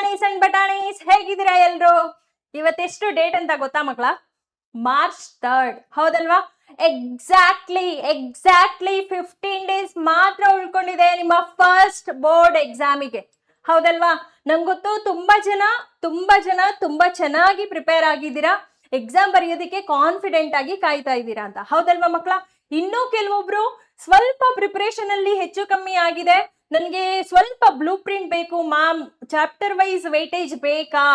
ಪುಟಾಣೀಸ್ and ಬಟಾಣೀಸ್, ಹೇಗಿದ್ದೀರಾ ಎಲ್ರು? ಇವತ್ತೆಷ್ಟು date ಅಂತ ಗೊತ್ತಾ ಮಕ್ಕಳ? ಮಾರ್ಚ್ 3rd, ಹೌದಲ್ವಾ? ಎಕ್ಸಾಕ್ಟ್ಲಿ 15 ಡೇಸ್ ಮಾತ್ರ ಉಳ್ಕೊಂಡಿದೆ ನಿಮ್ಮ ಫಸ್ಟ್ ಬೋರ್ಡ್ ಎಕ್ಸಾಮಿಗೆ, ಹೌದಲ್ವಾ? ನಂಗೆ ಗೊತ್ತು ತುಂಬಾ ಜನ ತುಂಬಾ ಚೆನ್ನಾಗಿ ಪ್ರಿಪೇರ್ ಆಗಿದ್ದೀರಾ, ಎಕ್ಸಾಮ್ ಬರೆಯೋದಕ್ಕೆ ಕಾನ್ಫಿಡೆಂಟ್ ಆಗಿ ಕಾಯ್ತಾ ಇದ್ದೀರಾ ಅಂತ, ಹೌದಲ್ವಾ ಮಕ್ಕಳ? ಇನ್ನೂ ಕೆಲವೊಬ್ರು ಸ್ವಲ್ಪ ಪ್ರಿಪರೇಷನ್ ಅಲ್ಲಿ ಹೆಚ್ಚು ಕಮ್ಮಿ ಆಗಿದೆ, ನನಗೆ ಸ್ವಲ್ಪ ಬ್ಲೂ ಪ್ರಿಂಟ್ ಬೇಕು ಮ್ಯಾಮ್, ಚಾಪ್ಟರ್ ವೈಸ್ ವೇಟೇಜ್ ಬೇಕಾ?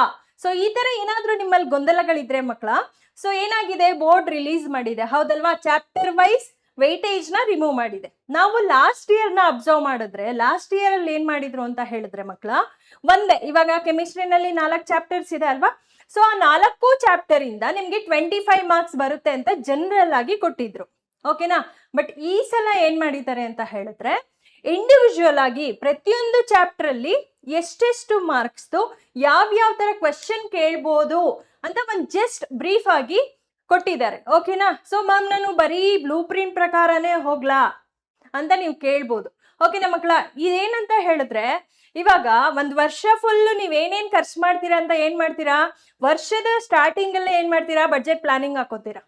ಸೊ ಈ ತರ ಏನಾದ್ರೂ ನಿಮ್ಮಲ್ಲಿ ಗೊಂದಲಗಳಿದ್ರೆ ಮಕ್ಕಳ, ಸೊ ಏನಾಗಿದೆ, ಬೋರ್ಡ್ ರಿಲೀಸ್ ಮಾಡಿದೆ, ಹೌದಲ್ವಾ? ಚಾಪ್ಟರ್ ವೈಸ್ ವೇಟೇಜ್ ನ ರಿಮೂವ್ ಮಾಡಿದೆ. ನಾವು ಲಾಸ್ಟ್ ಇಯರ್ ನ ಅಬ್ಸರ್ವ್ ಮಾಡಿದ್ರೆ, ಲಾಸ್ಟ್ ಇಯರ್ ಅಲ್ಲಿ ಏನ್ ಮಾಡಿದ್ರು ಅಂತ ಹೇಳಿದ್ರೆ ಮಕ್ಕಳ, ಒಂದೇ, ಇವಾಗ ಕೆಮಿಸ್ಟ್ರಿನಲ್ಲಿ 4 ಚಾಪ್ಟರ್ಸ್ ಇದೆ ಅಲ್ವಾ? ಸೊ ಆ 4 ಚಾಪ್ಟರ್ ಇಂದ ನಿಮ್ಗೆ 25 ಮಾರ್ಕ್ಸ್ ಬರುತ್ತೆ ಅಂತ ಜನರಲ್ ಆಗಿ ಕೊಟ್ಟಿದ್ರು, ಓಕೆನಾ? ಬಟ್ ಈ ಸಲ ಏನ್ ಮಾಡಿದ್ದಾರೆ ಅಂತ ಹೇಳಿದ್ರೆ, ಇಂಡಿವಿಜುವಲ್ ಆಗಿ ಪ್ರತಿಯೊಂದು ಚಾಪ್ಟರ್ ಅಲ್ಲಿ ಎಷ್ಟೆಷ್ಟು ಮಾರ್ಕ್ಸ್ ಯಾವ ತರ ಕ್ವೆಶ್ಚನ್ ಕೇಳ್ಬೋದು ಅಂತ ಒಂದು ಜಸ್ಟ್ ಬ್ರೀಫ್ ಆಗಿ ಕೊಟ್ಟಿದ್ದಾರೆ, ಓಕೆನಾ? ಸೊ ಮ್ಯಾಮ್ ನಾನು ಬರೀ ಬ್ಲೂ ಪ್ರಿಂಟ್ ಪ್ರಕಾರನೇ ಹೋಗ್ಲಾ ಅಂತ ನೀವು ಕೇಳ್ಬೋದು, ಓಕೆನಾ ಮಕ್ಕಳ? ಇದೇನಂತ ಹೇಳಿದ್ರೆ, ಇವಾಗ ಒಂದ್ ವರ್ಷ ಫುಲ್ ನೀವೇನೇನ್ ಖರ್ಚು ಮಾಡ್ತೀರಾ ಅಂತ ಏನ್ ಮಾಡ್ತೀರಾ, ವರ್ಷದ ಸ್ಟಾರ್ಟಿಂಗ್ ಅಲ್ಲೇ ಏನ್ ಮಾಡ್ತೀರಾ, ಬಡ್ಜೆಟ್ ಪ್ಲಾನಿಂಗ್ ಹಾಕೋತೀರಾ,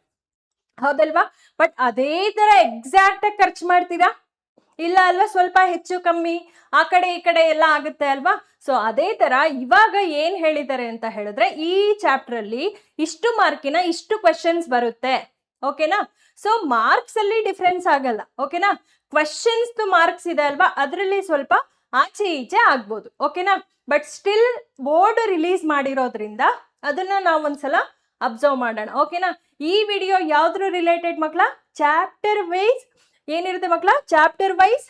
ಹೌದಲ್ವಾ? ಬಟ್ ಅದೇ ತರ ಎಕ್ಸಾಕ್ಟ್ ಆಗಿ ಖರ್ಚು ಮಾಡ್ತೀರಾ? ಇಲ್ಲ ಅಲ್ವಾ? ಸ್ವಲ್ಪ ಹೆಚ್ಚು ಕಮ್ಮಿ ಆ ಕಡೆ ಈ ಕಡೆ ಎಲ್ಲ ಆಗುತ್ತೆ ಅಲ್ವಾ? ಸೊ ಅದೇ ತರ ಇವಾಗ ಏನ್ ಹೇಳಿದ್ದಾರೆ ಅಂತ ಹೇಳಿದ್ರೆ, ಈ ಚಾಪ್ಟರ್ ಅಲ್ಲಿ ಇಷ್ಟು ಮಾರ್ಕಿನ ಇಷ್ಟು ಕ್ವೆಶನ್ಸ್ ಬರುತ್ತೆ, ಓಕೆನಾ? ಸೊ ಮಾರ್ಕ್ಸ್ ಅಲ್ಲಿ ಡಿಫ್ರೆನ್ಸ್ ಆಗಲ್ಲ, ಓಕೆನಾ? ಕ್ವೆಶನ್ಸ್ ಮಾರ್ಕ್ಸ್ ಇದೆ ಅಲ್ವಾ, ಅದರಲ್ಲಿ ಸ್ವಲ್ಪ ಆಚೆ ಈಚೆ ಆಗ್ಬೋದು, ಓಕೆನಾ? ಬಟ್ ಸ್ಟಿಲ್ ಬೋರ್ಡ್ ರಿಲೀಸ್ ಮಾಡಿರೋದ್ರಿಂದ ಅದನ್ನ ನಾವು ಒಂದ್ಸಲ ಅಬ್ಸರ್ವ್ ಮಾಡೋಣ, ಓಕೆನಾ? ಈ ವಿಡಿಯೋ ಯಾವ್ದ್ರ ರಿಲೇಟೆಡ್ ಮಕ್ಕಳ? ಚಾಪ್ಟರ್ ವೈಸ್ ಏನಿರುತ್ತೆ ಮಕ್ಕಳ, ಚಾಪ್ಟರ್ ವೈಸ್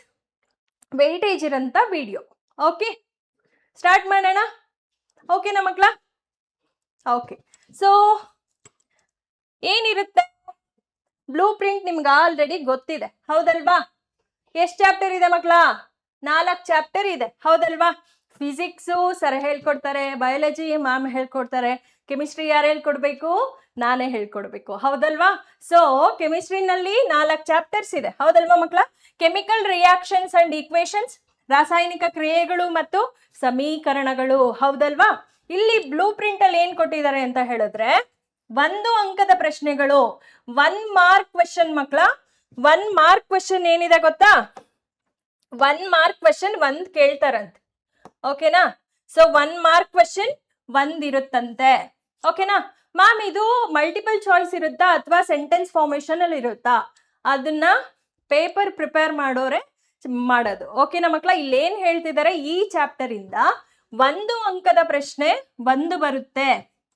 ವೇಟೇಜ್ ಇರಂತ ವಿಡಿಯೋ, ಓಕೆ? ಸ್ಟಾರ್ಟ್ ಮಾಡೋಣ, ಓಕೆನಾ ಮಕ್ಕಳ? ಓಕೆ, ಸೊ ಏನಿರುತ್ತೆ, ಬ್ಲೂ ಪ್ರಿಂಟ್ ನಿಮ್ಗೆ ಆಲ್ರೆಡಿ ಗೊತ್ತಿದೆ, ಹೌದಲ್ವಾ? ಎಷ್ಟು ಚಾಪ್ಟರ್ ಇದೆ ಮಕ್ಕಳ? 4 ಚಾಪ್ಟರ್ ಇದೆ, ಹೌದಲ್ವಾ? ಫಿಸಿಕ್ಸು ಸರ್ ಹೇಳ್ಕೊಡ್ತಾರೆ, ಬಯಾಲಜಿ ಮ್ಯಾಮ್ ಹೇಳ್ಕೊಡ್ತಾರೆ, ಕೆಮಿಸ್ಟ್ರಿ ಯಾರು ಹೇಳ್ಕೊಡ್ಬೇಕು? ನಾನೇ ಹೇಳ್ಕೊಡ್ಬೇಕು, ಹೌದಲ್ವಾ? ಸೊ ಕೆಮಿಸ್ಟ್ರಿನಲ್ಲಿ 4 ಚಾಪ್ಟರ್ಸ್ ಇದೆ, ಹೌದಲ್ವಾ ಮಕ್ಕಳ? ಕೆಮಿಕಲ್ ರಿಯಾಕ್ಷನ್ಸ್ ಅಂಡ್ ಈಕ್ವೇಶನ್ಸ್, ರಾಸಾಯನಿಕ ಕ್ರಿಯೆಗಳು ಮತ್ತು ಸಮೀಕರಣಗಳು, ಹೌದಲ್ವಾ? ಇಲ್ಲಿ ಬ್ಲೂ ಪ್ರಿಂಟ್ ಅಲ್ಲಿ ಏನ್ ಕೊಟ್ಟಿದ್ದಾರೆ ಅಂತ ಹೇಳಿದ್ರೆ, 1 ಅಂಕದ ಪ್ರಶ್ನೆಗಳು, 1 ಮಾರ್ಕ್ ಕ್ವೆಶನ್ ಮಕ್ಕಳ. 1 ಮಾರ್ಕ್ ಕ್ವೆಶನ್ ಏನಿದೆ ಗೊತ್ತಾ? 1 ಮಾರ್ಕ್ ಕ್ವೆಶನ್ 1 ಕೇಳ್ತಾರಂತೆ, ಓಕೆನಾ? ಸೊ 1 ಮಾರ್ಕ್ ಕ್ವೆಶನ್ 1 ಇರುತ್ತಂತೆ, ಓಕೆನಾ ಮ್ಯಾಮ್? ಇದು ಮಲ್ಟಿಪಲ್ ಚಾಯ್ಸ್ ಇರುತ್ತಾ ಅಥವಾ ಸೆಂಟೆನ್ಸ್ ಫಾರ್ಮೇಶನ್ ಅಲ್ಲಿ ಇರುತ್ತಾ? ಅದನ್ನ ಪೇಪರ್ ಪ್ರಿಪೇರ್ ಮಾಡೋರೆ ಮಾಡೋದು, ಓಕೆನಾ ಮಕ್ಕಳ? ಇಲ್ಲಿ ಏನ್ ಹೇಳ್ತಿದ್ದಾರೆ, ಈ ಚಾಪ್ಟರ್ ಇಂದ 1 ಅಂಕದ ಪ್ರಶ್ನೆ 1 ಬರುತ್ತೆ.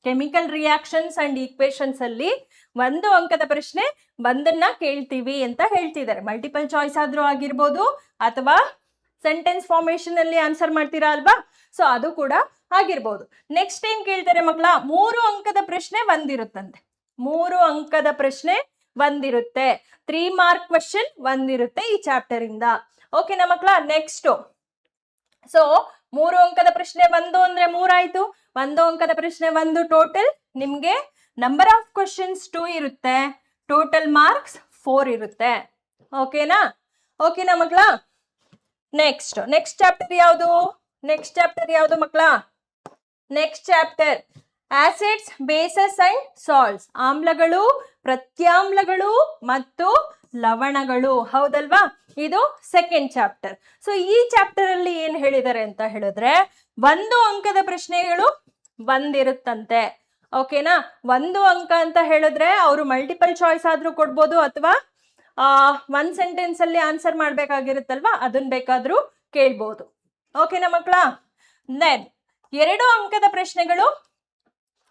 ಕೆಮಿಕಲ್ ರಿಯಾಕ್ಷನ್ಸ್ ಅಂಡ್ ಈಕ್ವೇಶನ್ಸ್ ಅಲ್ಲಿ 1 ಅಂಕದ ಪ್ರಶ್ನೆ 1ನ್ನ ಕೇಳ್ತೀವಿ ಅಂತ ಹೇಳ್ತಿದ್ದಾರೆ. ಮಲ್ಟಿಪಲ್ ಚಾಯ್ಸ್ ಆದ್ರೂ ಆಗಿರ್ಬೋದು ಅಥವಾ ಸೆಂಟೆನ್ಸ್ ಫಾರ್ಮೇಶನ್ ಅಲ್ಲಿ ಆನ್ಸರ್ ಮಾಡ್ತೀರಾ ಅಲ್ವಾ? ಸೊ ಅದು ಕೂಡ ಆಗಿರ್ಬೋದು. ನೆಕ್ಸ್ಟ್ ಏನ್ ಕೇಳ್ತಾರೆ ಮಕ್ಕಳ? 3 ಅಂಕದ ಪ್ರಶ್ನೆ 1 ಇರುತ್ತಂತೆ. 3 ಅಂಕದ ಪ್ರಶ್ನೆ 1 ಇರುತ್ತೆ. 3 ಮಾರ್ಕ್ ಕ್ವೆಶನ್ 1 ಇರುತ್ತೆ ಈ ಚಾಪ್ಟರ್ ಇಂದ, ಓಕೆನಾ ಮಕ್ಕಳ? ನೆಕ್ಸ್ಟ್, ಸೊ 3 ಅಂಕದ ಪ್ರಶ್ನೆ 1 ಅಂದ್ರೆ 3 ಆಯ್ತು. 1 ಅಂಕದ ಪ್ರಶ್ನೆ 1 ಟೋಟಲ್ ನಿಮ್ಗೆ ನಂಬರ್ ಆಫ್ ಕ್ವೆಶನ್ಸ್ 2 ಇರುತ್ತೆ, ಟೋಟಲ್ ಮಾರ್ಕ್ಸ್ 4 ಇರುತ್ತೆ, ಓಕೆನಾ? ಓಕೆನಾ ಮಕ್ಕಳ? ನೆಕ್ಸ್ಟ್ ಚಾಪ್ಟರ್ ಯಾವುದು? ನೆಕ್ಸ್ಟ್ ಚಾಪ್ಟರ್ ಯಾವುದು ಮಕ್ಕಳ? Next chapter acids, bases and salts, ಆಮ್ಲಗಳು, ಪ್ರತ್ಯಾಮ್ಲಗಳು ಮತ್ತು ಲವಣಗಳು, ಹೌದಲ್ವಾ? ಇದು ಸೆಕೆಂಡ್ ಚಾಪ್ಟರ್. ಸೊ ಈ ಚಾಪ್ಟರ್ ಅಲ್ಲಿ ಏನ್ ಹೇಳಿದ್ದಾರೆ ಅಂತ ಹೇಳಿದ್ರೆ, 1 ಅಂಕದ ಪ್ರಶ್ನೆಗಳು 1 ಇರುತ್ತಂತೆ, ಓಕೆನಾ? 1 ಅಂಕ ಅಂತ ಹೇಳಿದ್ರೆ ಅವರು ಮಲ್ಟಿಪಲ್ ಚಾಯ್ಸ್ ಆದ್ರೂ ಕೊಡ್ಬೋದು ಅಥವಾ 1 ಸೆಂಟೆನ್ಸ್ ಅಲ್ಲಿ ಆನ್ಸರ್ ಮಾಡ್ಬೇಕಾಗಿರುತ್ತಲ್ವಾ, ಅದನ್ನ ಬೇಕಾದ್ರೂ ಕೇಳ್ಬೋದು, ಓಕೆನಾ ಮಕ್ಕಳ? ದೆನ್ 2 ಅಂಕದ ಪ್ರಶ್ನೆಗಳು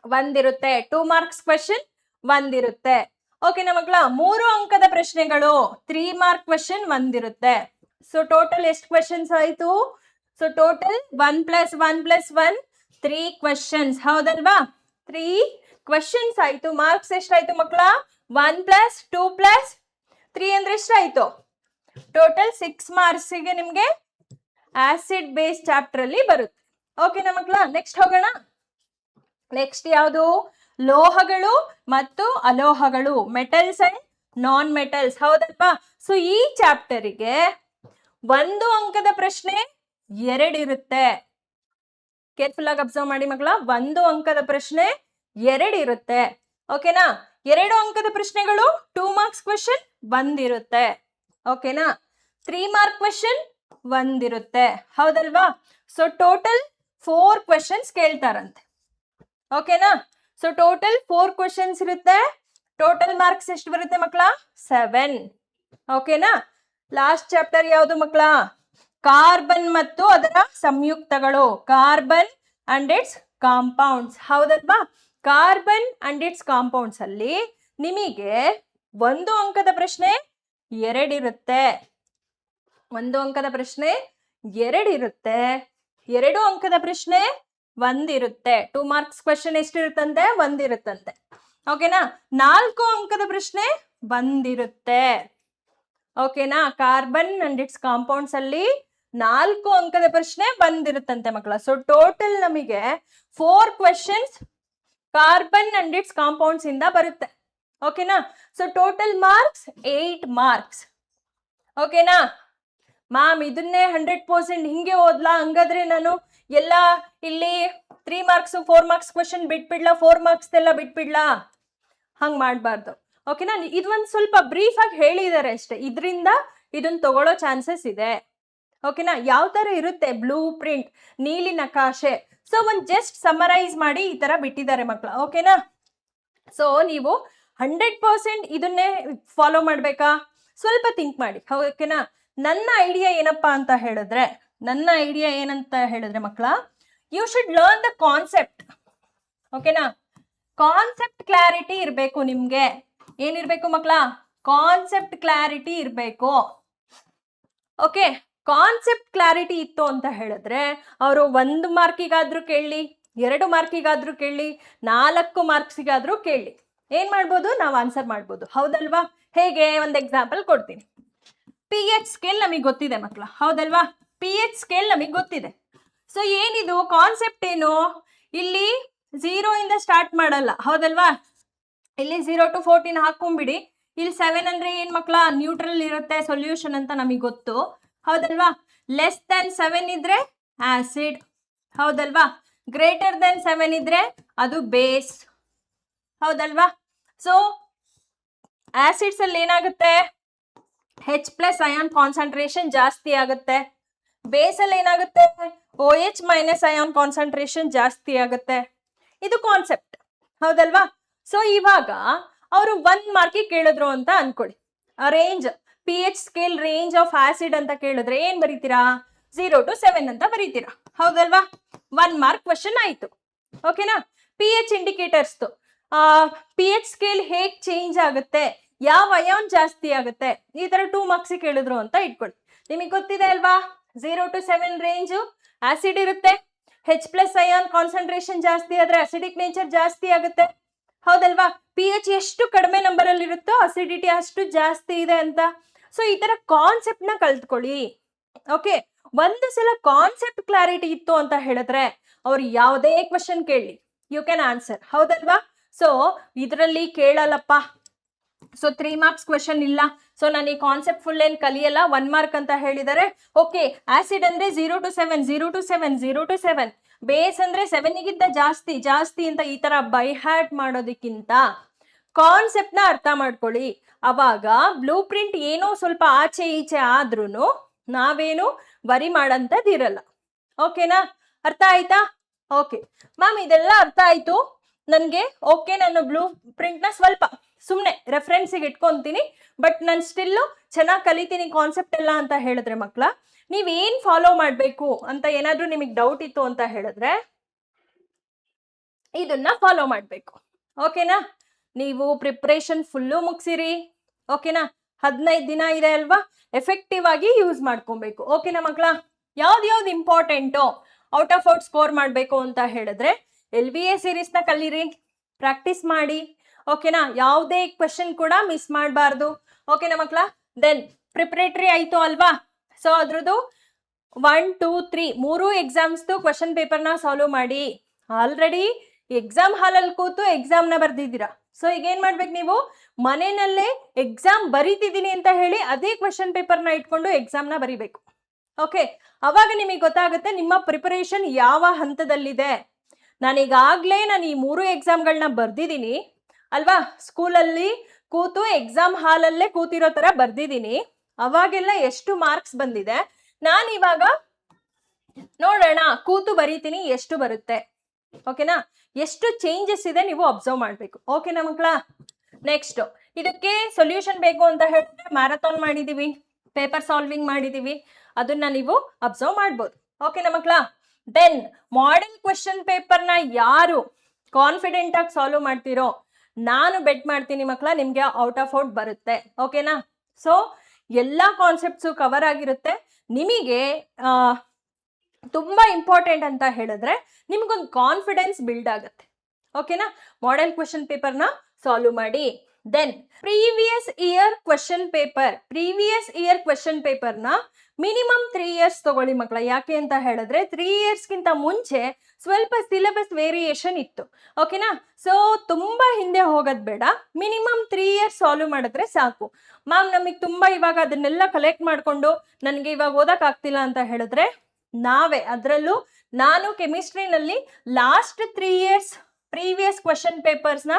1 ಇರುತ್ತೆ, 2 ಮಾರ್ಕ್ಸ್ ಕ್ವೆಶನ್ 1 ಇರುತ್ತೆ, ಓಕೆನಾ ಮಕ್ಕಳ? 3 ಅಂಕದ ಪ್ರಶ್ನೆಗಳು 3 ಮಾರ್ಕ್ ಕ್ವೆಶನ್ 1 ಇರುತ್ತೆ. ಸೊ ಟೋಟಲ್ ಎಷ್ಟು ಕ್ವೆಶನ್ಸ್ ಆಯ್ತು? ಸೊ ಟೋಟಲ್ 1 + 1 + 1 3 ಕ್ವೆಶನ್ಸ್, ಹೌದಲ್ವಾ? 3 ಕ್ವೆಶನ್ಸ್ ಆಯ್ತು. ಮಾರ್ಕ್ಸ್ ಎಷ್ಟಾಯ್ತು ಮಕ್ಕಳ? 1 + 2 + 3 ಅಂದ್ರೆ ಎಷ್ಟಾಯ್ತು? ಟೋಟಲ್ 6 ಮಾರ್ಕ್ಸ್ ಗೆ ನಿಮ್ಗೆ ಆಸಿಡ್ ಬೇಸ್ ಚಾಪ್ಟರ್ ಅಲ್ಲಿ ಬರುತ್ತೆ, ಓಕೆನಾ ಮಕ್ಕಳ? ನೆಕ್ಸ್ಟ್ ಹೋಗೋಣ. ನೆಕ್ಸ್ಟ್ ಯಾವುದು? ಲೋಹಗಳು ಮತ್ತು ಅಲೋಹಗಳು, ಮೆಟಲ್ಸ್ ಅಂಡ್ ನಾನ್ ಮೆಟಲ್ಸ್, ಹೌದಲ್ವಾ? ಸೊ ಈ ಚಾಪ್ಟರ್ಗೆ 1 ಅಂಕದ ಪ್ರಶ್ನೆ 2 ಇರುತ್ತೆ. ಕೇರ್ಫುಲ್ ಆಗಿ ಅಬ್ಸರ್ವ್ ಮಾಡಿ ಮಕ್ಕಳ. 1 ಅಂಕದ ಪ್ರಶ್ನೆ 2 ಇರುತ್ತೆ. ಓಕೆನಾ? 2 ಅಂಕದ ಪ್ರಶ್ನೆಗಳು 2 ಮಾರ್ಕ್ಸ್ ಕ್ವೆಶನ್ 1 ಇರುತ್ತೆ. ಓಕೆನಾ? 3 ಮಾರ್ಕ್ ಕ್ವೆಶನ್ 1 ಇರುತ್ತೆ. ಹೌದಲ್ವಾ? ಸೊ ಟೋಟಲ್ 4 ಕ್ವೆಶನ್ಸ್ ಕೇಳ್ತಾರಂತೆ. ಓಕೆನಾ? ಸೊ ಟೋಟಲ್ 4 ಕ್ವೆಶನ್ಸ್ ಇರುತ್ತೆ. ಟೋಟಲ್ ಮಾರ್ಕ್ಸ್ ಎಷ್ಟು ಬರುತ್ತೆ ಮಕ್ಕಳ? 7. ಓಕೆನಾ? ಲಾಸ್ಟ್ ಚಾಪ್ಟರ್ ಯಾವುದು ಮಕ್ಕಳ? ಕಾರ್ಬನ್ ಮತ್ತು ಅದರ ಸಂಯುಕ್ತಗಳು. Carbon and it's compounds. ಹೌದಲ್ವಾ? ಕಾರ್ಬನ್ ಅಂಡ್ ಇಟ್ಸ್ ಕಾಂಪೌಂಡ್ಸ್ ಅಲ್ಲಿ ನಿಮಗೆ 1 ಅಂಕದ ಪ್ರಶ್ನೆ 2 ಇರುತ್ತೆ. 1 ಅಂಕದ ಪ್ರಶ್ನೆ 2 ಇರುತ್ತೆ. 2 ಅಂಕದ ಪ್ರಶ್ನೆ 1 ಇರುತ್ತೆ. 2 ಮಾರ್ಕ್ಸ್ ಕ್ವೆಶನ್ ಎಷ್ಟಿರುತ್ತಂತೆ? 1 ಇರುತ್ತಂತೆ. ಓಕೆನಾ? 4 ಅಂಕದ ಪ್ರಶ್ನೆ 1 ಇರುತ್ತೆ. ಓಕೆನಾ? ಕಾರ್ಬನ್ ಅಂಡ್ ಇಟ್ಸ್ ಕಾಂಪೌಂಡ್ಸ್ ಅಲ್ಲಿ 4 ಅಂಕದ ಪ್ರಶ್ನೆ 1 ಇರುತ್ತಂತೆ ಮಕ್ಕಳ. ಸೊ ಟೋಟಲ್ ನಮಗೆ 4 questions carbon and it's compounds ಇಂದ ಬರುತ್ತೆ. ಓಕೆನಾ? So total marks 8 marks. ಓಕೆನಾ ಮ್ಯಾಮ್? ಇದನ್ನೇ 100% ಹಿಂಗೆ ಓದ್ಲಾ? ಹಂಗಾದ್ರೆ ನಾನು ಎಲ್ಲ ಇಲ್ಲಿ 3 ಮಾರ್ಕ್ಸ್ 4 ಮಾರ್ಕ್ಸ್ ಕ್ವೆಶನ್ ಬಿಟ್ಬಿಡ್ಲಾ? 4 ಮಾರ್ಕ್ಸ್ ಎಲ್ಲ ಬಿಟ್ಬಿಡ್ಲಾ? ಹಂಗ್ ಮಾಡಬಾರ್ದು. ಓಕೆನಾ? ಇದೊಂದು ಸ್ವಲ್ಪ ಬ್ರೀಫ್ ಆಗಿ ಹೇಳಿದ್ದಾರೆ ಅಷ್ಟೇ. ಇದರಿಂದ ಇದನ್ನ ತಗೊಳ್ಳೋ ಚಾನ್ಸಸ್ ಇದೆ. ಓಕೆನಾ? ಯಾವ ತರ ಇರುತ್ತೆ ಬ್ಲೂ ಪ್ರಿಂಟ್, ನೀಲಿ ನಕಾಶೆ. ಸೊ ಒಂದು ಜಸ್ಟ್ ಸಮರೈಸ್ ಮಾಡಿ ಈ ತರ ಬಿಟ್ಟಿದ್ದಾರೆ ಮಕ್ಕಳ. ಓಕೆನಾ? ಸೊ ನೀವು 100% ಇದನ್ನೇ ಫಾಲೋ ಮಾಡ್ಬೇಕಾ? ಸ್ವಲ್ಪ ಥಿಂಕ್ ಮಾಡಿ. ಓಕೆನಾ? ನನ್ನ ಐಡಿಯಾ ಏನಪ್ಪಾ ಅಂತ ಹೇಳಿದ್ರೆ, ಮಕ್ಕಳ, you should learn the concept. ಓಕೆನಾ? ಕಾನ್ಸೆಪ್ಟ್ ಕ್ಲಾರಿಟಿ ಇರಬೇಕು ನಿಮ್ಗೆ. ಏನಿರ್ಬೇಕು ಮಕ್ಕಳ? ಕಾನ್ಸೆಪ್ಟ್ ಕ್ಲಾರಿಟಿ ಇರಬೇಕು. ಓಕೆ, ಕಾನ್ಸೆಪ್ಟ್ ಕ್ಲಾರಿಟಿ ಇತ್ತು ಅಂತ ಹೇಳಿದ್ರೆ ಅವರು 1 ಮಾರ್ಕಿಗಾದ್ರೂ ಕೇಳಿ, 2 ಮಾರ್ಕಿಗಾದ್ರೂ ಕೇಳಿ, 4 ಮಾರ್ಕ್ಸಿಗಾದ್ರೂ ಕೇಳಿ, ಏನ್ ಮಾಡ್ಬೋದು? ನಾವು ಆನ್ಸರ್ ಮಾಡ್ಬೋದು. ಹೌದಲ್ವಾ? ಹೇಗೆ? ಒಂದು ಎಕ್ಸಾಂಪಲ್ ಕೊಡ್ತೀನಿ. pH ಸ್ಕೇಲ್ ನಮಗೆ ಗೊತ್ತಿದೆ ಮಕ್ಕಳ. ಹೌದಲ್ವಾ? pH ಸ್ಕೇಲ್ ನಮಗೆ ಗೊತ್ತಿದೆ. ಸೊ ಏನಿದು ಕಾನ್ಸೆಪ್ಟ್ ಏನು? ಇಲ್ಲಿ 0 ಇಂದ ಸ್ಟಾರ್ಟ್ ಮಾಡಲ್ಲ. ಹೌದಲ್ವಾ? ಇಲ್ಲಿ 0 to 14 ಹಾಕೊಂಡ್ಬಿಡಿ. ಇಲ್ಲಿ 7 ಅಂದ್ರೆ ಏನ್ ಮಕ್ಕಳ? ನ್ಯೂಟ್ರಲ್ ಇರುತ್ತೆ, ಸೊಲ್ಯೂಷನ್ ಅಂತ ನಮಗೆ ಗೊತ್ತು. ಹೌದಲ್ವಾ? ಲೆಸ್ ದನ್ 7 ಇದ್ರೆ ಆಸಿಡ್. ಹೌದಲ್ವಾ? ಗ್ರೇಟರ್ ದನ್ 7 ಇದ್ರೆ ಅದು ಬೇಸ್. ಹೌದಲ್ವಾ? ಸೊ ಆಸಿಡ್ಸ್ ಅಲ್ಲಿ ಏನಾಗುತ್ತೆ? H+ ಅಯಾನ್ ಕಾನ್ಸಂಟ್ರೇಷನ್ ಜಾಸ್ತಿ ಆಗುತ್ತೆ. ಬೇಸ್ ಅಲ್ಲಿ ಏನಾಗುತ್ತೆ? OH- ಅಯಾನ್ ಕಾನ್ಸಂಟ್ರೇಷನ್ ಜಾಸ್ತಿ ಆಗುತ್ತೆ. ಇದು ಕಾನ್ಸೆಪ್ಟ್. ಹೌದಲ್ವಾ? ಸೊ ಇವಾಗ ಅವರು 1 ಮಾರ್ಕಿಗೆ ಕೇಳಿದ್ರು ಅಂತ ಅನ್ಕೊಳ್ಳಿ. Range pH scale range of acid ಅಂತ ಕೇಳಿದ್ರೆ ಏನ್ ಬರೀತೀರಾ? 0 to 7 ಅಂತ ಬರೀತೀರಾ. ಹೌದಲ್ವಾ? 1 ಮಾರ್ಕ್ ಕ್ವೆಶನ್ ಆಯ್ತು. ಓಕೆನಾ? pH ಇಂಡಿಕೇಟರ್ಸ್ pH ಸ್ಕೇಲ್ ಹೇಗ್ ಚೇಂಜ್ ಆಗುತ್ತೆ, ಯಾವ ಅಯಾನ್ ಜಾಸ್ತಿ ಆಗುತ್ತೆ, ಈ ತರ 2 ಮಾರ್ಕ್ಸ್ ಕೇಳಿದ್ರು ಅಂತ ಇಟ್ಕೊಳ್ಳಿ. ನಿಮಗೆ ಗೊತ್ತಿದೆ ಅಲ್ವಾ? 0 to 7 ರೇಂಜ್ ಆಸಿಡ್ ಇರುತ್ತೆ. H+ ಅಯಾನ್ ಕಾನ್ಸಂಟ್ರೇಷನ್ ಜಾಸ್ತಿ ಆದ್ರೆ ಅಸಿಡಿಕ್ ನೇಚರ್ ಜಾಸ್ತಿ ಆಗುತ್ತೆ. ಹೌದಲ್ವಾ? pH ಎಷ್ಟು ಕಡಿಮೆ ನಂಬರ್ ಅಲ್ಲಿ ಇರುತ್ತೋ ಅಸಿಡಿಟಿ ಅಷ್ಟು ಜಾಸ್ತಿ ಇದೆ ಅಂತ. ಸೊ ಈ ತರ ಕಾನ್ಸೆಪ್ಟ್ ನ ಕಲ್ತ್ಕೊಳ್ಳಿ. ಓಕೆ, ಒಂದು ಸಲ ಕಾನ್ಸೆಪ್ಟ್ ಕ್ಲಾರಿಟಿ ಇತ್ತು ಅಂತ ಹೇಳಿದ್ರೆ ಅವ್ರು ಯಾವುದೇ ಕ್ವಶನ್ ಕೇಳಿ ಯು ಕ್ಯಾನ್ ಆನ್ಸರ್. ಹೌದಲ್ವಾ? ಸೊ ಇದರಲ್ಲಿ ಕೇಳಲ್ಲಪ್ಪ, ಸೊ 3 ಮಾರ್ಕ್ಸ್ ಕ್ವೆಶನ್ ಇಲ್ಲ, ಸೊ ನಾನು ಈ ಕಾನ್ಸೆಪ್ಟ್ ಫುಲ್ ಏನ್ ಕಲಿಯಲ್ಲ, 1 ಮಾರ್ಕ್ ಅಂತ ಹೇಳಿದರೆ ಓಕೆ. ಆಸಿಡ್ ಅಂದ್ರೆ 0 to 7, 0 to 7, 0 to 7, ಬೇಸ್ ಅಂದ್ರೆ 7ಗಿಂತ ಜಾಸ್ತಿ ಜಾಸ್ತಿ ಅಂತ ಈ ತರ ಬೈ ಹ್ಯಾಟ್ ಮಾಡೋದಕ್ಕಿಂತ ಕಾನ್ಸೆಪ್ಟ್ ನ ಅರ್ಥ ಮಾಡ್ಕೊಳ್ಳಿ. ಅವಾಗ ಬ್ಲೂ ಪ್ರಿಂಟ್ ಏನೋ ಸ್ವಲ್ಪ ಆಚೆ ಈಚೆ ಆದ್ರೂ ನಾವೇನು ವರಿ ಮಾಡಂತದಿರಲ್ಲ. ಓಕೆನಾ? ಅರ್ಥ ಆಯ್ತಾ? ಓಕೆ ಮ್ಯಾಮ್, ಇದೆಲ್ಲ ಅರ್ಥ ಆಯ್ತು ನನ್ಗೆ. ಓಕೆ, ನಾನು ಬ್ಲೂ ಪ್ರಿಂಟ್ ನ ಸ್ವಲ್ಪ ಸುಮ್ಮನೆ ರೆಫರೆನ್ಸಿಗೆ ಇಟ್ಕೊಂತೀನಿ, ಬಟ್ ನಾನು ಸ್ಟಿಲ್ಲು ಚೆನ್ನಾಗಿ ಕಲಿತೀನಿ ಕಾನ್ಸೆಪ್ಟ್ ಎಲ್ಲ ಅಂತ ಹೇಳಿದ್ರೆ ಮಕ್ಕಳ, ನೀವೇನ್ ಫಾಲೋ ಮಾಡಬೇಕು ಅಂತ ಏನಾದ್ರೂ ನಿಮಗೆ ಡೌಟ್ ಇತ್ತು ಅಂತ ಹೇಳಿದ್ರೆ ಇದನ್ನ ಫಾಲೋ ಮಾಡಬೇಕು. ಓಕೆನಾ? ನೀವು ಪ್ರಿಪ್ರೇಷನ್ ಫುಲ್ಲು ಮುಗಿಸಿರಿ. ಓಕೆನಾ? 15 ದಿನ ಇದೆ ಅಲ್ವಾ? ಎಫೆಕ್ಟಿವ್ ಆಗಿ ಯೂಸ್ ಮಾಡ್ಕೊಬೇಕು. ಓಕೆನಾ ಮಕ್ಕಳ? ಯಾವ್ದು important out of out score ಮಾಡಬೇಕು ಅಂತ ಹೇಳಿದ್ರೆ LBA ಸೀರೀಸ್ ನ ಕಲೀರಿ, ಪ್ರಾಕ್ಟೀಸ್ ಮಾಡಿ. ಓಕೆನಾ? ಯಾವುದೇ ಕ್ವೆಶನ್ ಕೂಡ ಮಿಸ್ ಮಾಡಬಾರ್ದು. ಓಕೆನಾ ಮಕ್ಕಳ? ದೆನ್ ಪ್ರಿಪರೇಟರಿ ಆಯ್ತು ಅಲ್ವಾ? ಸೊ ಅದ್ರದ್ದು 1, 2, 3 3 ಎಕ್ಸಾಮ್ಸ್ದು ಕ್ವೆಶನ್ ಪೇಪರ್ನ ಸಾಲ್ವ್ ಮಾಡಿ. ಆಲ್ರೆಡಿ ಎಕ್ಸಾಮ್ ಹಾಲಲ್ಲಿ ಕೂತು ಎಕ್ಸಾಮ್ನ ಬರ್ದಿದ್ದೀರಾ. ಸೊ ಈಗ ಏನ್ ಮಾಡ್ಬೇಕು ನೀವು? ಮನೆಯಲ್ಲೇ ಎಕ್ಸಾಮ್ ಬರೀತಿದ್ದೀನಿ ಅಂತ ಹೇಳಿ ಅದೇ ಕ್ವೆಶನ್ ಪೇಪರ್ನ ಇಟ್ಕೊಂಡು ಎಕ್ಸಾಮ್ನ ಬರಿಬೇಕು. ಓಕೆ, ಅವಾಗ ನಿಮಗೆ ಗೊತ್ತಾಗುತ್ತೆ ನಿಮ್ಮ ಪ್ರಿಪರೇಷನ್ ಯಾವ ಹಂತದಲ್ಲಿದೆ. ನಾನು ಈ 3 ಎಕ್ಸಾಮ್ಗಳನ್ನ ಬರ್ದಿದ್ದೀನಿ ಅಲ್ವಾ, ಸ್ಕೂಲಲ್ಲಿ ಕೂತು ಎಕ್ಸಾಮ್ ಹಾಲಲ್ಲೇ ಕೂತಿರೋ ತರ ಬರ್ದಿದ್ದೀನಿ. ಅವಾಗೆಲ್ಲ ಎಷ್ಟು ಮಾರ್ಕ್ಸ್ ಬಂದಿದೆ, ನಾನಿವಾಗ ನೋಡೋಣ ಕೂತು ಬರೀತೀನಿ ಎಷ್ಟು ಬರುತ್ತೆ. ಓಕೆನಾ, ಎಷ್ಟು ಚೇಂಜಸ್ ಇದೆ ನೀವು ಅಬ್ಸರ್ವ್ ಮಾಡ್ಬೇಕು. ಓಕೆನಾ ಮಕ್ಕಳ? ನೆಕ್ಸ್ಟ್, ಇದಕ್ಕೆ ಸೊಲ್ಯೂಷನ್ ಬೇಕು ಅಂತ ಹೇಳಿದ್ರೆ ಮ್ಯಾರಥಾನ್ ಮಾಡಿದೀವಿ, ಪೇಪರ್ ಸಾಲ್ವಿಂಗ್ ಮಾಡಿದೀವಿ, ಅದನ್ನ ನೀವು ಅಬ್ಸರ್ವ್ ಮಾಡ್ಬೋದು. ಓಕೆನಾ ಮಕ್ಕಳ? ದೆನ್ ಮಾಡೆಲ್ ಕ್ವೆಶ್ಚನ್ ಪೇಪರ್ನ ಯಾರು ಕಾನ್ಫಿಡೆಂಟ್ ಆಗಿ ಸಾಲ್ವ್ ಮಾಡ್ತೀರೋ ನಾನು ಬೆಟ್ ಮಾಡ್ತೀನಿ ಮಕ್ಕಳ, ನಿಮ್ಗೆ ಔಟ್ ಆಫ್ ಔಟ್ ಬರುತ್ತೆ. ಓಕೆನಾ? ಸೊ ಎಲ್ಲ ಕಾನ್ಸೆಪ್ಟ್ಸು ಕವರ್ ಆಗಿರುತ್ತೆ. ನಿಮಗೆ ತುಂಬಾ ಇಂಪಾರ್ಟೆಂಟ್ ಅಂತ ಹೇಳಿದ್ರೆ ನಿಮ್ಗೊಂದು ಕಾನ್ಫಿಡೆನ್ಸ್ ಬಿಲ್ಡ್ ಆಗುತ್ತೆ. ಓಕೆನಾ? ಮಾಡೆಲ್ ಕ್ವೆಶ್ಚನ್ ಪೇಪರ್ನ ಸಾಲ್ವ್ ಮಾಡಿ. ದೆನ್ ಪ್ರೀವಿಯಸ್ ಇಯರ್ ಕ್ವೆಶ್ಚನ್ ಪೇಪರ್ನ ಮಿನಿಮಮ್ 3 years ತಗೊಳ್ಳಿ ಮಕ್ಕಳ. ಯಾಕೆ ಅಂತ ಹೇಳಿದ್ರೆ 3 yearsಗಿಂತ ಮುಂಚೆ ಸ್ವಲ್ಪ ಸಿಲೆಬಸ್ ವೇರಿಯೇಷನ್ ಇತ್ತು. ಓಕೆನಾ? ಸೊ ತುಂಬಾ ಹಿಂದೆ ಹೋಗೋದ್ ಬೇಡ, ಮಿನಿಮಮ್ 3 years ಸಾಲ್ವ್ ಮಾಡಿದ್ರೆ ಸಾಕು. ಮ್ಯಾಮ್ ನಮಗೆ ತುಂಬಾ ಇವಾಗ ಅದನ್ನೆಲ್ಲ ಕಲೆಕ್ಟ್ ಮಾಡ್ಕೊಂಡು ನನಗೆ ಇವಾಗ ಓದಕ್ ಆಗ್ತಿಲ್ಲ ಅಂತ ಹೇಳಿದ್ರೆ ಅದರಲ್ಲೂ ನಾನು ಕೆಮಿಸ್ಟ್ರಿನಲ್ಲಿ ಲಾಸ್ಟ್ 3 years ಪ್ರೀವಿಯಸ್ ಕ್ವೆಶ್ಚನ್ ಪೇಪರ್ಸ್ನ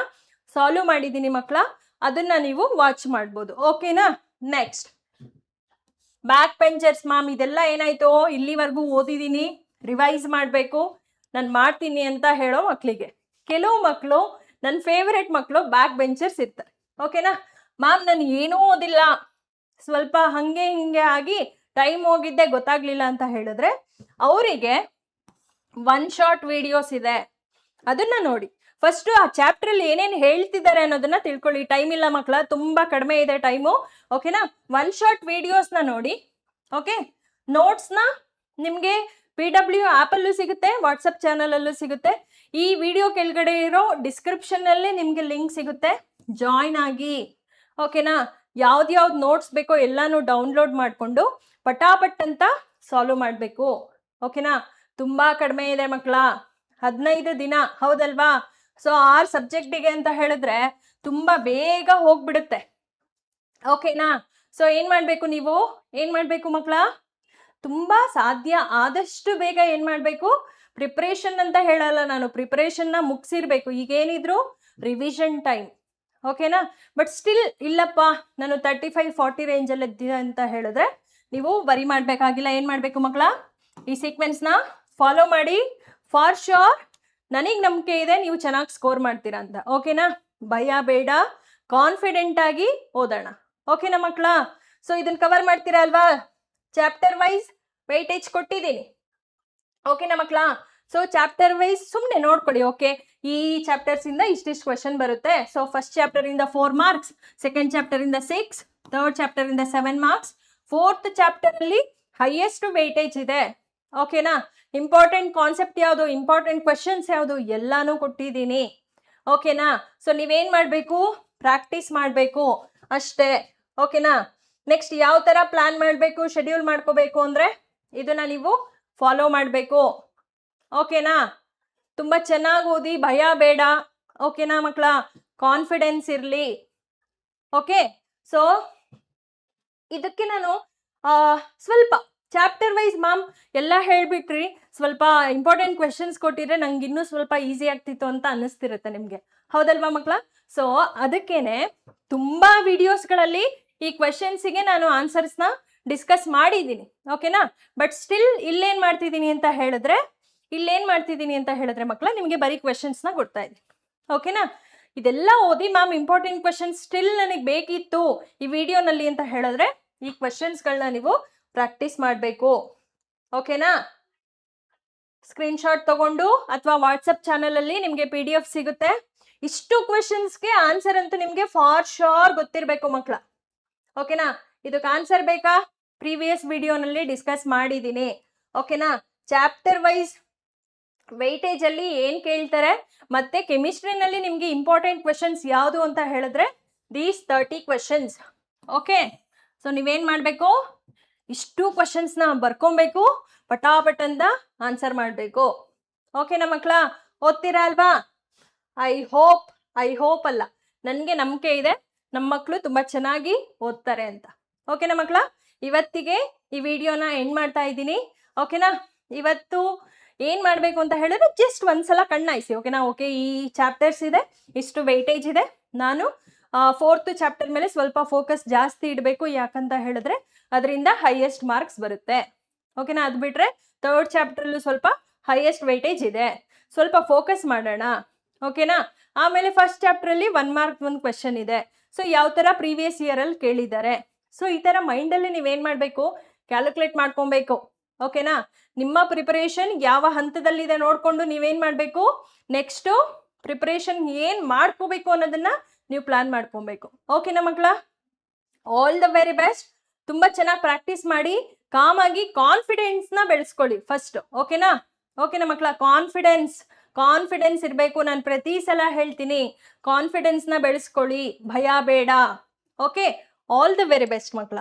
ಸಾಲ್ವ್ ಮಾಡಿದ್ದೀನಿ ಮಕ್ಕಳ, ಅದನ್ನ ನೀವು ವಾಚ್ ಮಾಡ್ಬೋದು. ಓಕೆನಾ? ನೆಕ್ಸ್ಟ್, ಬ್ಯಾಕ್ ಬೆಂಚರ್ಸ್ ಮ್ಯಾಮ್ ಇದೆಲ್ಲ ಏನಾಯ್ತು, ಇಲ್ಲಿವರೆಗೂ ಓದಿದ್ದೀನಿ, ರಿವೈಸ್ ಮಾಡಬೇಕು, ನಾನು ಮಾಡ್ತೀನಿ ಅಂತ ಹೇಳೋ ಮಕ್ಕಳಿಗೆ, ಕೆಲವು ಮಕ್ಕಳು ನನ್ನ ಫೇವರೆಟ್ ಮಕ್ಕಳು ಬ್ಯಾಕ್ ಬೆಂಚರ್ಸ್ ಇರ್ತಾರೆ. ಓಕೆನಾ? ಮ್ಯಾಮ್ ನಾನು ಏನೂ ಓದಿಲ್ಲ, ಸ್ವಲ್ಪ ಹಂಗೆ ಹಿಂಗೆ ಆಗಿ ಟೈಮ್ ಹೋಗಿದ್ದೆ ಗೊತ್ತಾಗ್ಲಿಲ್ಲ ಅಂತ ಹೇಳಿದ್ರೆ ಅವರಿಗೆ 1 short ವಿಡಿಯೋಸ್ ಇದೆ, ಅದನ್ನ ನೋಡಿ. ಫಸ್ಟ್ ಆ ಚಾಪ್ಟರ್ ಅಲ್ಲಿ ಏನೇನು ಹೇಳ್ತಿದ್ದಾರೆ ಅನ್ನೋದನ್ನ ತಿಳ್ಕೊಳ್ಳಿ. ಟೈಮ್ ಇಲ್ಲ ಮಕ್ಕಳ, ತುಂಬಾ ಕಡಿಮೆ ಇದೆ ಟೈಮು. ಓಕೆನಾ? 1 short ವಿಡಿಯೋಸ್ನ ನೋಡಿ. ಓಕೆ, ನೋಟ್ಸ್ನ ನಿಮಗೆ PW ಆ್ಯಪಲ್ಲೂ ಸಿಗುತ್ತೆ, ವಾಟ್ಸಪ್ ಚಾನಲಲ್ಲೂ ಸಿಗುತ್ತೆ. ಈ ವಿಡಿಯೋ ಕೆಳಗಡೆ ಇರೋ ಡಿಸ್ಕ್ರಿಪ್ಷನ್ನಲ್ಲಿ ನಿಮಗೆ ಲಿಂಕ್ ಸಿಗುತ್ತೆ, ಜಾಯ್ನ್ ಆಗಿ. ಓಕೆನಾ? ಯಾವ್ದು ನೋಟ್ಸ್ ಬೇಕೋ ಎಲ್ಲಾನು ಡೌನ್ಲೋಡ್ ಮಾಡಿಕೊಂಡು ಪಟಾಪಟ್ ಅಂತ ಸಾಲ್ವ್ ಮಾಡಬೇಕು. ಓಕೆನಾ? ತುಂಬಾ ಕಡಿಮೆ ಇದೆ ಮಕ್ಕಳ, 15 ದಿನ, ಹೌದಲ್ವಾ? ಸೊ 6 ಸಬ್ಜೆಕ್ಟಿಗೆ ಅಂತ ಹೇಳಿದ್ರೆ ತುಂಬಾ ಬೇಗ ಹೋಗ್ಬಿಡುತ್ತೆ. ಓಕೆನಾ? ಸೊ ಏನ್ ಮಾಡ್ಬೇಕು ಮಕ್ಕಳ, ತುಂಬಾ ಸಾಧ್ಯ ಆದಷ್ಟು ಬೇಗ ಏನ್ ಮಾಡ್ಬೇಕು, ಪ್ರಿಪ್ರೇಷನ್ ಅಂತ ಹೇಳಲ್ಲ ನಾನು, ಪ್ರಿಪ್ರೇಷನ್ನ ಮುಗಿಸಿರ್ಬೇಕು. ಈಗೇನಿದ್ರು ರಿವಿಷನ್ ಟೈಮ್. ಓಕೆನಾ? ಬಟ್ ಸ್ಟಿಲ್ ಇಲ್ಲಪ್ಪ ನಾನು 35-40 ರೇಂಜಲ್ಲಿ ಇದ್ದೀನಿ ಅಂತ ಹೇಳಿದ್ರೆ ನೀವು ವರಿ ಮಾಡಬೇಕಾಗಿಲ್ಲ. ಏನು ಮಾಡಬೇಕು ಮಕ್ಕಳ, ಈ ಸೀಕ್ವೆನ್ಸ್ನ ಫಾಲೋ ಮಾಡಿ. ಫಾರ್ ಶೋರ್ ನನಗೆ ನಂಬಿಕೆ ಇದೆ ನೀವು ಚೆನ್ನಾಗಿ ಸ್ಕೋರ್ ಮಾಡ್ತೀರಾ ಅಂತ. ಓಕೆನಾ? ಭಯ ಬೇಡ, ಕಾನ್ಫಿಡೆಂಟ್ ಆಗಿ ಓದೋಣ. ಓಕೆನಾ ಮಕ್ಕಳ? ಸೊ ಇದನ್ನ ಕವರ್ ಮಾಡ್ತೀರಾ ಅಲ್ವಾ? ಚಾಪ್ಟರ್ ವೈಸ್ ವೆಯ್ಟೇಜ್ ಕೊಟ್ಟಿದ್ದೀನಿ. ಓಕೆನಾ ಮಕ್ಕಳ? ಸೊ ಚಾಪ್ಟರ್ ವೈಸ್ ಸುಮ್ಮನೆ ನೋಡ್ಕೊಳ್ಳಿ. ಓಕೆ, ಈ ಚಾಪ್ಟರ್ಸ್ ಇಂದ ಇಷ್ಟಿಷ್ಟು ಕ್ವೆಶನ್ ಬರುತ್ತೆ. ಸೊ ಫಸ್ಟ್ ಚಾಪ್ಟರ್ ಇಂದ 4 marks, ಸೆಕೆಂಡ್ ಚಾಪ್ಟರ್ ಇಂದ 6, ಥರ್ಡ್ ಚಾಪ್ಟರ್ ಇಂದ 7 marks, ಫೋರ್ತ್ ಚಾಪ್ಟರ್ ಅಲ್ಲಿ ಹೈಯೆಸ್ಟ್ ವೆಯ್ಟೇಜ್ ಇದೆ. ಓಕೆನಾ? ಇಂಪಾರ್ಟೆಂಟ್ ಕಾನ್ಸೆಪ್ಟ್ ಯಾವುದು, ಇಂಪಾರ್ಟೆಂಟ್ ಕ್ವೆಶನ್ಸ್ ಯಾವುದು ಎಲ್ಲಾನು ಕೊಟ್ಟಿದ್ದೀನಿ. ಓಕೆನಾ? ಸೊ ನೀವೇನ್ ಮಾಡಬೇಕು, ಪ್ರಾಕ್ಟೀಸ್ ಮಾಡಬೇಕು ಅಷ್ಟೇ. ಓಕೆನಾ? ನೆಕ್ಸ್ಟ್ ಯಾವ ತರ ಪ್ಲಾನ್ ಮಾಡಬೇಕು, ಶೆಡ್ಯೂಲ್ ಮಾಡ್ಕೋಬೇಕು ಅಂದ್ರೆ ಇದನ್ನ ನೀವು ಫಾಲೋ ಮಾಡಬೇಕು. ಓಕೆನಾ? ತುಂಬಾ ಚೆನ್ನಾಗಿ ಓದಿ, ಭಯ ಬೇಡ. ಓಕೆನಾ ಮಕ್ಕಳ? ಕಾನ್ಫಿಡೆನ್ಸ್ ಇರಲಿ. ಓಕೆ, ಸೊ ಇದಕ್ಕೆ ನಾನು ಸ್ವಲ್ಪ ಚಾಪ್ಟರ್ ವೈಸ್ ಮ್ಯಾಮ್ ಎಲ್ಲ ಹೇಳ್ಬಿಟ್ರಿ, ಸ್ವಲ್ಪ ಇಂಪಾರ್ಟೆಂಟ್ ಕ್ವೆಶನ್ಸ್ ಕೊಟ್ಟಿದ್ರೆ ನಂಗೆ ಇನ್ನೂ ಸ್ವಲ್ಪ ಈಸಿ ಆಗ್ತಿತ್ತು ಅಂತ ಅನ್ನಿಸ್ತಿರುತ್ತೆ ನಿಮಗೆ, ಹೌದಲ್ವಾ ಮಕ್ಕಳ? ಸೊ ಅದಕ್ಕೇನೆ ತುಂಬಾ ವಿಡಿಯೋಸ್ಗಳಲ್ಲಿ ಈ ಕ್ವೆಶನ್ಸಿಗೆ ನಾನು ಆನ್ಸರ್ಸ್ನ ಡಿಸ್ಕಸ್ ಮಾಡಿದ್ದೀನಿ. ಓಕೆನಾ? ಬಟ್ ಸ್ಟಿಲ್ ಇಲ್ಲೇನ್ ಮಾಡ್ತಿದ್ದೀನಿ ಅಂತ ಹೇಳಿದ್ರೆ ಮಕ್ಕಳ ನಿಮಗೆ ಬರೀ ಕ್ವೆಶನ್ಸ್ನ ಕೊಡ್ತಾ ಇದ್ದೀನಿ. ಓಕೆನಾ? ಇದೆಲ್ಲ ಓದಿ ಮ್ಯಾಮ್ ಇಂಪಾರ್ಟೆಂಟ್ ಕ್ವೆಶನ್ಸ್ ಸ್ಟಿಲ್ ನನಗೆ ಬೇಕಿತ್ತು ಈ ವಿಡಿಯೋನಲ್ಲಿ ಅಂತ ಹೇಳಿದ್ರೆ ಈ ಕ್ವೆಶನ್ಸ್ಗಳನ್ನ ನೀವು ಪ್ರಾಕ್ಟೀಸ್ ಮಾಡಬೇಕು. ಓಕೆನಾ? ಸ್ಕ್ರೀನ್ಶಾಟ್ ತಗೊಂಡು ಅಥವಾ ವಾಟ್ಸಪ್ ಚಾನಲಲ್ಲಿ ನಿಮಗೆ PDF ಸಿಗುತ್ತೆ. ಇಷ್ಟು ಕ್ವೆಶನ್ಸ್ಗೆ ಆನ್ಸರ್ ಅಂತೂ ನಿಮಗೆ ಫಾರ್ ಶೋರ್ ಗೊತ್ತಿರಬೇಕು ಮಕ್ಕಳ. ಓಕೆನಾ? ಇದಕ್ಕೆ ಆನ್ಸರ್ ಬೇಕಾ, ಪ್ರೀವಿಯಸ್ ವಿಡಿಯೋನಲ್ಲಿ ಡಿಸ್ಕಸ್ ಮಾಡಿದ್ದೀನಿ. ಓಕೆನಾ? ಚಾಪ್ಟರ್ ವೈಸ್ ವೆಯ್ಟೇಜ್ ಅಲ್ಲಿ ಏನ್ ಕೇಳ್ತಾರೆ, ಮತ್ತೆ ಕೆಮಿಸ್ಟ್ರಿನಲ್ಲಿ ನಿಮಗೆ ಇಂಪಾರ್ಟೆಂಟ್ ಕ್ವೆಶನ್ಸ್ ಯಾವುದು ಅಂತ ಹೇಳಿದ್ರೆ ದೀಸ್ 30 questions. ಓಕೆ, ಸೊ ನೀವೇನ್ ಮಾಡಬೇಕು, ಇಷ್ಟು ಕ್ವೆಶನ್ಸ್ನ ಬರ್ಕೊಬೇಕು, ಪಟಾಪಟ್ ಅಂತ ಆನ್ಸರ್ ಮಾಡಬೇಕು. ಓಕೆನಾ ಮಕ್ಕಳ? ಓದ್ತೀರಾ ಅಲ್ವಾ? ಐ ಹೋಪ್ ಅಲ್ಲ, ನನಗೆ ನಂಬಿಕೆ ಇದೆ ನಮ್ಮ ಮಕ್ಕಳು ತುಂಬಾ ಚೆನ್ನಾಗಿ ಓದ್ತಾರೆ ಅಂತ. ಓಕೆನಾ ಮಕ್ಕಳ? ಇವತ್ತಿಗೆ ಈ ವಿಡಿಯೋನ ಎಂಡ್ ಮಾಡ್ತಾ ಇದ್ದೀನಿ. ಓಕೆನಾ? ಇವತ್ತು ಏನು ಮಾಡಬೇಕು ಅಂತ ಹೇಳಿದ್ರೆ ಜಸ್ಟ್ ಒಂದ್ಸಲ ಕಣ್ಣಾಯಿಸಿ. ಓಕೆನಾ? ಓಕೆ, ಈ ಚಾಪ್ಟರ್ಸ್ ಇದೆ, ಇಷ್ಟು ವೆಯ್ಟೇಜ್ ಇದೆ. ನಾನು 4th ಚಾಪ್ಟರ್ ಮೇಲೆ ಸ್ವಲ್ಪ ಫೋಕಸ್ ಜಾಸ್ತಿ ಇಡಬೇಕು. ಯಾಕಂತ ಹೇಳಿದ್ರೆ ಅದರಿಂದ ಹೈಯೆಸ್ಟ್ ಮಾರ್ಕ್ಸ್ ಬರುತ್ತೆ. ಓಕೆನಾ? ಅದು ಬಿಟ್ಟರೆ 3rd ಚಾಪ್ಟರ್ಲ್ಲೂ ಸ್ವಲ್ಪ ಹೈಯೆಸ್ಟ್ ವೆಯ್ಟೇಜ್ ಇದೆ, ಸ್ವಲ್ಪ ಫೋಕಸ್ ಮಾಡೋಣ. ಓಕೆನಾ? ಆಮೇಲೆ ಫಸ್ಟ್ ಚಾಪ್ಟ್ರಲ್ಲಿ 1 ಮಾರ್ಕ್ ಒಂದು ಕ್ವೆಶನ್ ಇದೆ. ಸೊ ಯಾವ ಥರ ಪ್ರೀವಿಯಸ್ ಇಯರಲ್ಲಿ ಕೇಳಿದ್ದಾರೆ. ಸೊ ಈ ಥರ ಮೈಂಡಲ್ಲಿ ನೀವೇನು ಮಾಡಬೇಕು, ಕ್ಯಾಲ್ಕುಲೇಟ್ ಮಾಡ್ಕೊಬೇಕು. ಓಕೆನಾ? ನಿಮ್ಮ ಪ್ರಿಪರೇಷನ್ ಯಾವ ಹಂತದಲ್ಲಿದೆ ನೋಡಿಕೊಂಡು ನೀವೇನು ಮಾಡಬೇಕು, ನೆಕ್ಸ್ಟು ಪ್ರಿಪರೇಷನ್ ಏನು ಮಾಡ್ಕೋಬೇಕು ಅನ್ನೋದನ್ನು ನೀವು ಪ್ಲಾನ್ ಮಾಡ್ಕೊಬೇಕು. ಓಕೆನಾ ಮಕ್ಕಳ? All the very best. ತುಂಬ ಚೆನ್ನಾಗಿ ಪ್ರಾಕ್ಟೀಸ್ ಮಾಡಿ, ಕಾಮಾಗಿ ಕಾನ್ಫಿಡೆನ್ಸ್ನ ಬೆಳೆಸ್ಕೊಳ್ಳಿ ಫಸ್ಟ್. ಓಕೆನಾ? ಓಕೆನಾ ಮಕ್ಕಳ? ಕಾನ್ಫಿಡೆನ್ಸ್ ಇರಬೇಕು. ನಾನು ಪ್ರತಿ ಸಲ ಹೇಳ್ತೀನಿ, ಕಾನ್ಫಿಡೆನ್ಸ್ನ ಬೆಳೆಸ್ಕೊಳ್ಳಿ, ಭಯ ಬೇಡ. Okay, all the very best ಮಕ್ಕಳ.